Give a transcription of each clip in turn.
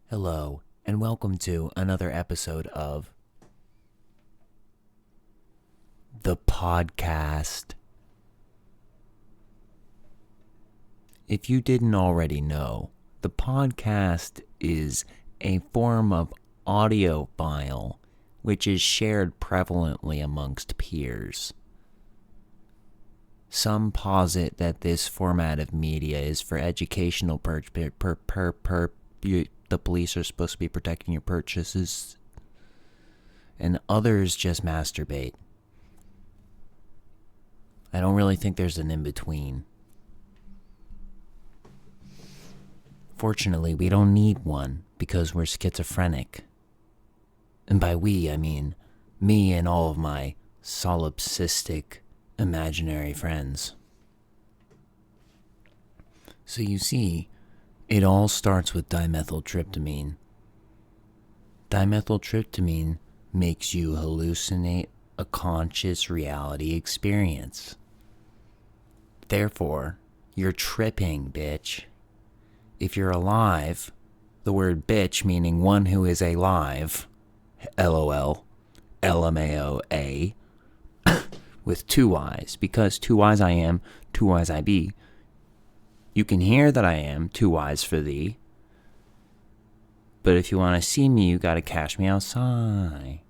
Hello, and welcome to another episode of the podcast. If you didn't already know, the podcast is a form of audio file which is shared prevalently amongst peers. Some posit that this format of media is for educational the police are supposed to be protecting your purchases, and others just masturbate. I don't really think there's an in-between. Fortunately, we don't need one because we're schizophrenic. And by we, I mean me and all of my solipsistic imaginary friends. So you see, it all starts with dimethyltryptamine. Dimethyltryptamine makes you hallucinate a conscious reality experience. Therefore, you're tripping, bitch. If you're alive, the word bitch meaning one who is alive, LOL, LMAO-A, with two Y's, because two Y's I am, two Y's I be. You can hear that I am, two Y's for thee. But if you want to see me, you gotta catch me outside.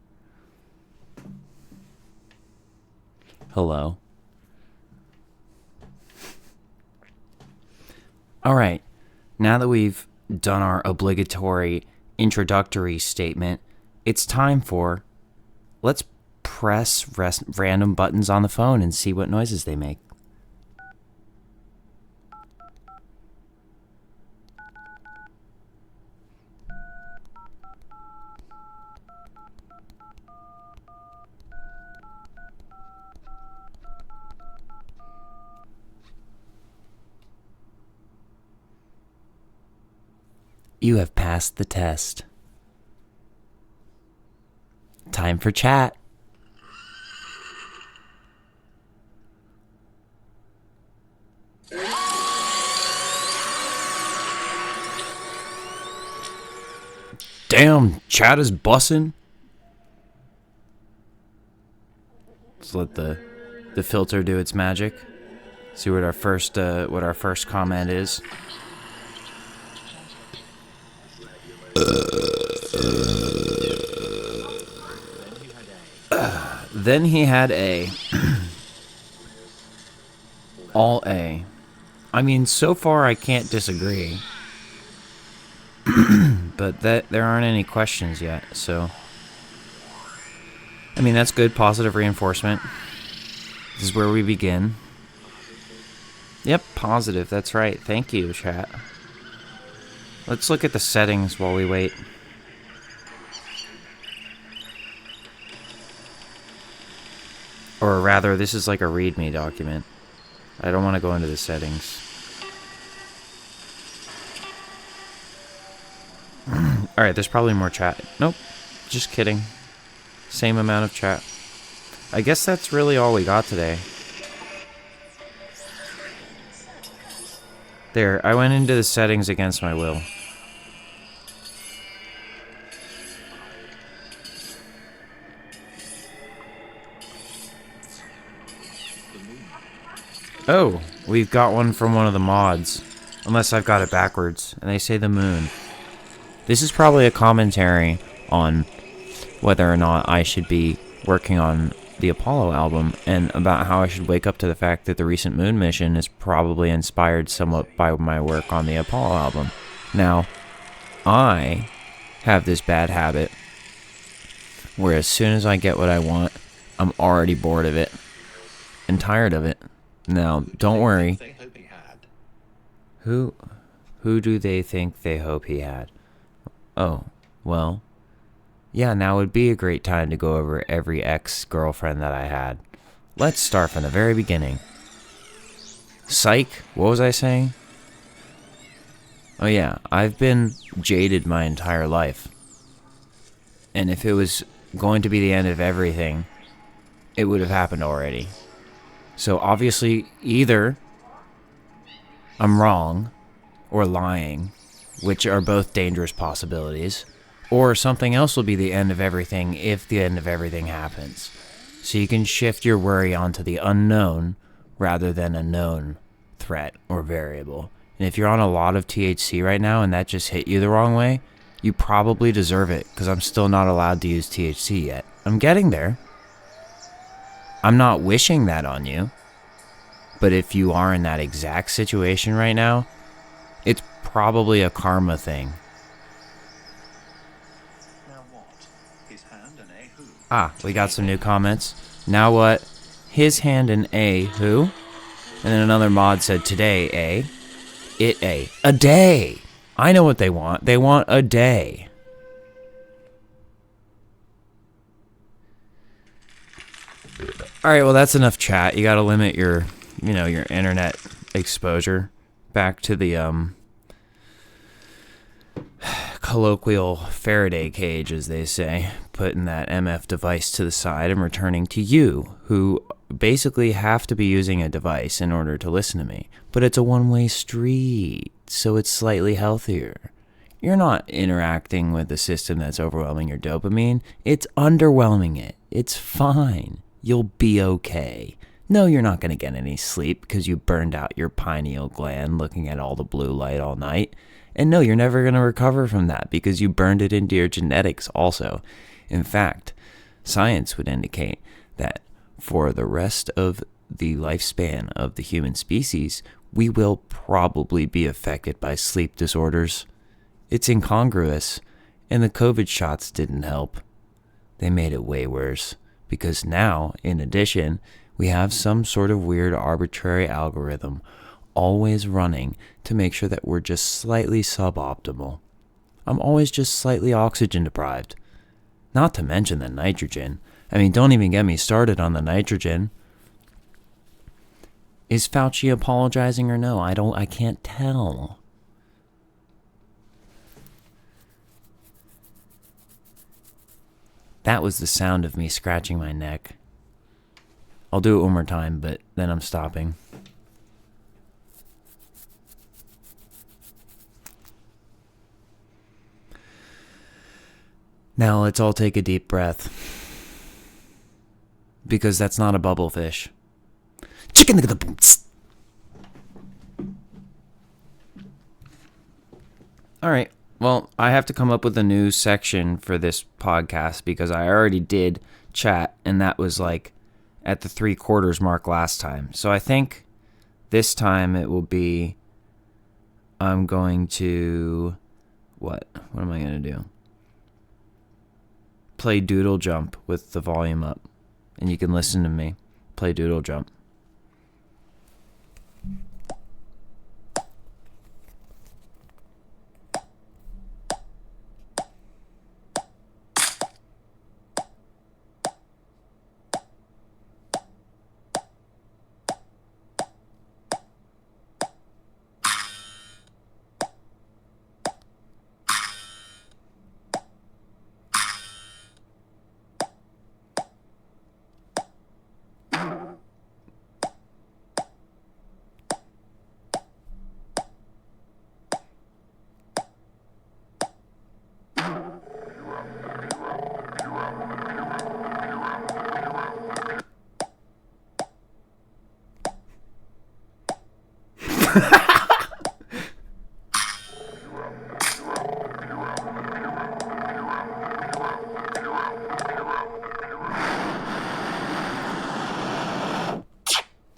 Hello. Alright, now that we've done our obligatory introductory statement, it's time for, let's press random buttons on the phone and see what noises they make. You have passed the test. Time for chat. Damn, chat is bussin'. Let's let the filter do its magic. See what our first comment is. Then he had A. All A. I mean, so far I can't disagree. But there aren't any questions yet, so. I mean, that's good positive reinforcement. This is where we begin. Yep, positive, that's right. Thank you, chat. Let's look at the settings while we wait. Or rather, this is like a README document. I don't want to go into the settings. Alright, there's probably more chat. Nope, just kidding. Same amount of chat. I guess that's really all we got today. There, I went into the settings against my will. Oh, we've got one from one of the mods. Unless I've got it backwards. And they say the moon. This is probably a commentary on whether or not I should be working on the Apollo album, and about how I should wake up to the fact that the recent moon mission is probably inspired somewhat by my work on the Apollo album. Now, I have this bad habit where as soon as I get what I want, I'm already bored of it and tired of it. Now, don't worry. Who do they think they hope he had? Oh, well, yeah, now would be a great time to go over every ex-girlfriend that I had. Let's start from the very beginning. Psych, what was I saying? Oh yeah, I've been jaded my entire life. And if it was going to be the end of everything, it would have happened already. So obviously, either I'm wrong or lying, which are both dangerous possibilities, or something else will be the end of everything if the end of everything happens. So you can shift your worry onto the unknown rather than a known threat or variable. And if you're on a lot of THC right now and that just hit you the wrong way, you probably deserve it, because I'm still not allowed to use THC yet. I'm getting there. I'm not wishing that on you. But if you are in that exact situation right now, it's probably a karma thing. Now what? His hand and a who? Ah, we got some new comments. Now what? His hand and a who? And then another mod said, today a. It a. A day! I know what they want. They want a day. Alright, well that's enough chat. You gotta limit your, your internet exposure. Back to the, colloquial Faraday cage, as they say. Putting that MF device to the side and returning to you, who basically have to be using a device in order to listen to me. But it's a one-way street, so it's slightly healthier. You're not interacting with a system that's overwhelming your dopamine. It's underwhelming it. It's fine. You'll be okay. No, you're not going to get any sleep because you burned out your pineal gland looking at all the blue light all night. And no, you're never going to recover from that because you burned it into your genetics also. In fact, science would indicate that for the rest of the lifespan of the human species, we will probably be affected by sleep disorders. It's incongruous, and the COVID shots didn't help. They made it way worse, because now, in addition, we have some sort of weird arbitrary algorithm always running to make sure that we're just slightly suboptimal. I'm always just slightly oxygen deprived. Not to mention the nitrogen. I mean, don't even get me started on the nitrogen. Is Fauci apologizing or no? I can't tell. That was the sound of me scratching my neck. I'll do it one more time, but then I'm stopping. Now let's all take a deep breath. Because that's not a bubble fish. Chicken the boots. Alright, well, I have to come up with a new section for this podcast because I already did chat, and that was like at the 3/4 mark last time. So I think this time it will be, I'm going to, what am I going to do? Play Doodle Jump with the volume up, and you can listen to me play Doodle Jump.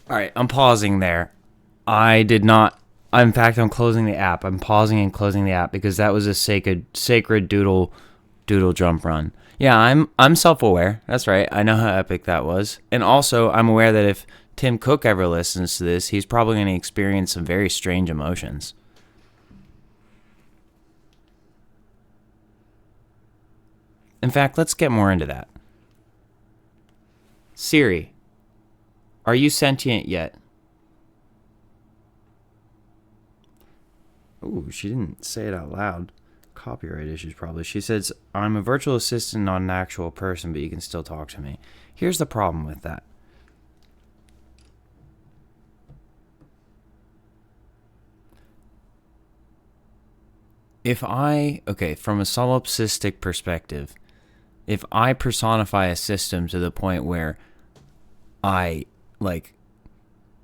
Alright, I'm pausing there. I did not... In fact, I'm closing the app. I'm pausing and closing the app because that was a sacred doodle jump run. Yeah, I'm self-aware. That's right. I know how epic that was. And also, I'm aware that if Tim Cook ever listens to this, he's probably going to experience some very strange emotions. In fact, let's get more into that. Siri, are you sentient yet? Ooh, she didn't say it out loud. copyright issues probably. She says, I'm a virtual assistant, not an actual person, but you can still talk to me. Here's the problem with that. From a solipsistic perspective, if I personify a system to the point where I, like,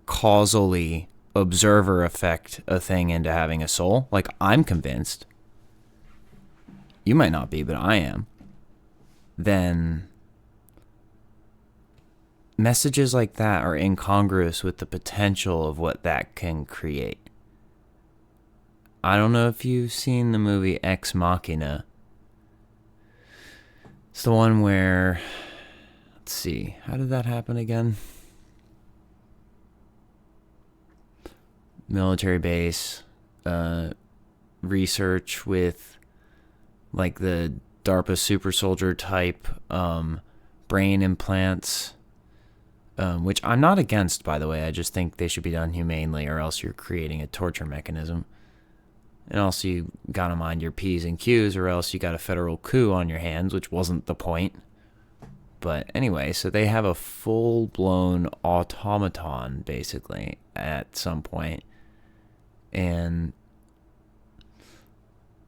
causally observer effect a thing into having a soul, like, I'm convinced, you might not be, but I am, then messages like that are incongruous with the potential of what that can create. I don't know if you've seen the movie Ex Machina. It's the one where, let's see, how did that happen again? Military base, research with like the DARPA super soldier type brain implants, which I'm not against, by the way. I just think they should be done humanely, or else you're creating a torture mechanism. And also, you gotta mind your P's and Q's, or else you got a federal coup on your hands, which wasn't the point. But anyway, so they have a full-blown automaton, basically, at some point. And,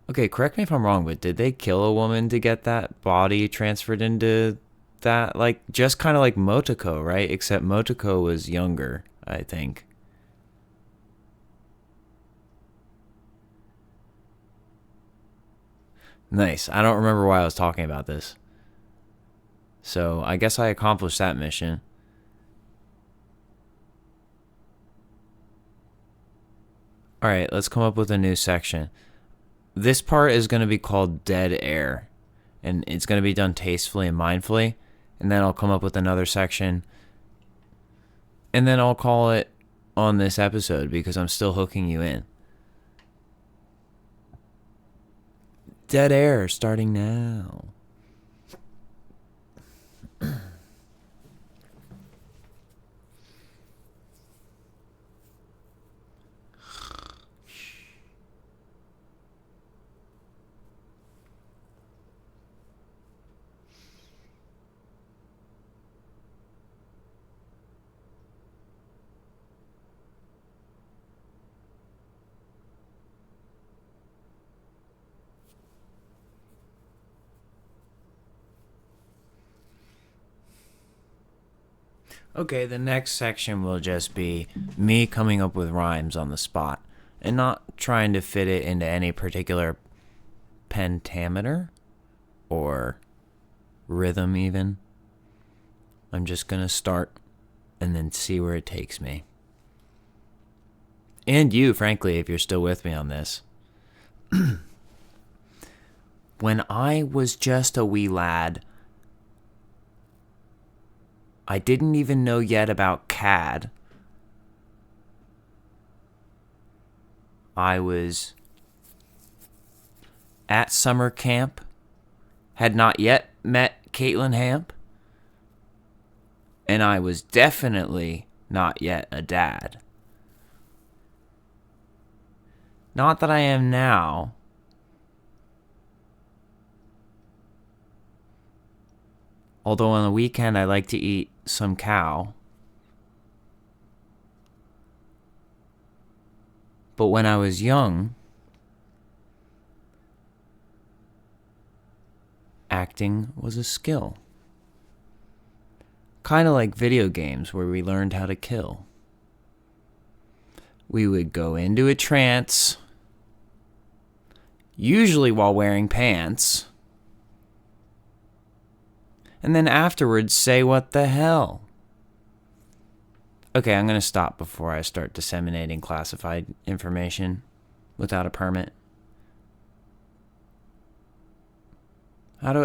okay, correct me if I'm wrong, but did they kill a woman to get that body transferred into that? Like, just kind of like Motoko, right? Except Motoko was younger, I think. Nice. I don't remember why I was talking about this. So I guess I accomplished that mission. Alright, let's come up with a new section. This part is going to be called Dead Air. And it's going to be done tastefully and mindfully. And then I'll come up with another section. And then I'll call it on this episode because I'm still hooking you in. Dead Air, starting now. Okay, the next section will just be me coming up with rhymes on the spot and not trying to fit it into any particular pentameter or rhythm even. I'm just going to start and then see where it takes me. And you, frankly, if you're still with me on this. When I was just a wee lad, I didn't even know yet about CAD. I was at summer camp, had not yet met Caitlin Hamp, and I was definitely not yet a dad. Not that I am now. Although on the weekend I like to eat some cow. But when I was young, acting was a skill. Kind of like video games where we learned how to kill. We would go into a trance, usually while wearing pants, and then afterwards say, what the hell? Okay, I'm going to stop before I start disseminating classified information without a permit.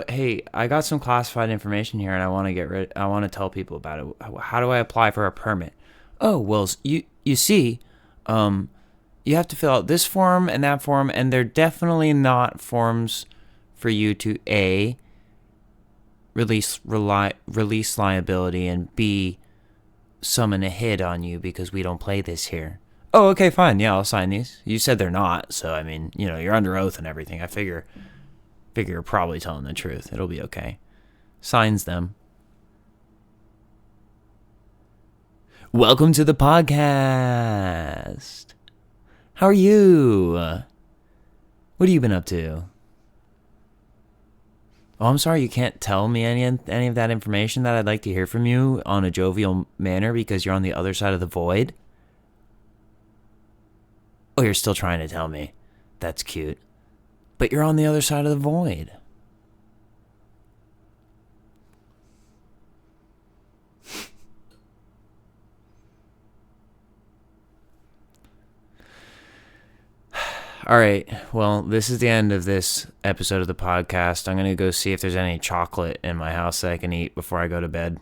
Hey, I got some classified information here and I want to tell people about it. How do I apply for a permit? Oh, well, you see, you have to fill out this form and that form, and they're definitely not forms for you to A, release liability, and B, summon a hit on you because we don't play this here. Oh, okay, fine. Yeah, I'll sign these. You said they're not, so I mean, you're under oath and everything. I figure you're probably telling the truth. It'll be okay. Signs them. Welcome to the podcast. How are you? What have you been up to? Oh, I'm sorry you can't tell me any of that information that I'd like to hear from you on a jovial manner because you're on the other side of the void. Oh, you're still trying to tell me. That's cute. But you're on the other side of the void. All right. Well, this is the end of this episode of the podcast. I'm going to go see if there's any chocolate in my house that I can eat before I go to bed.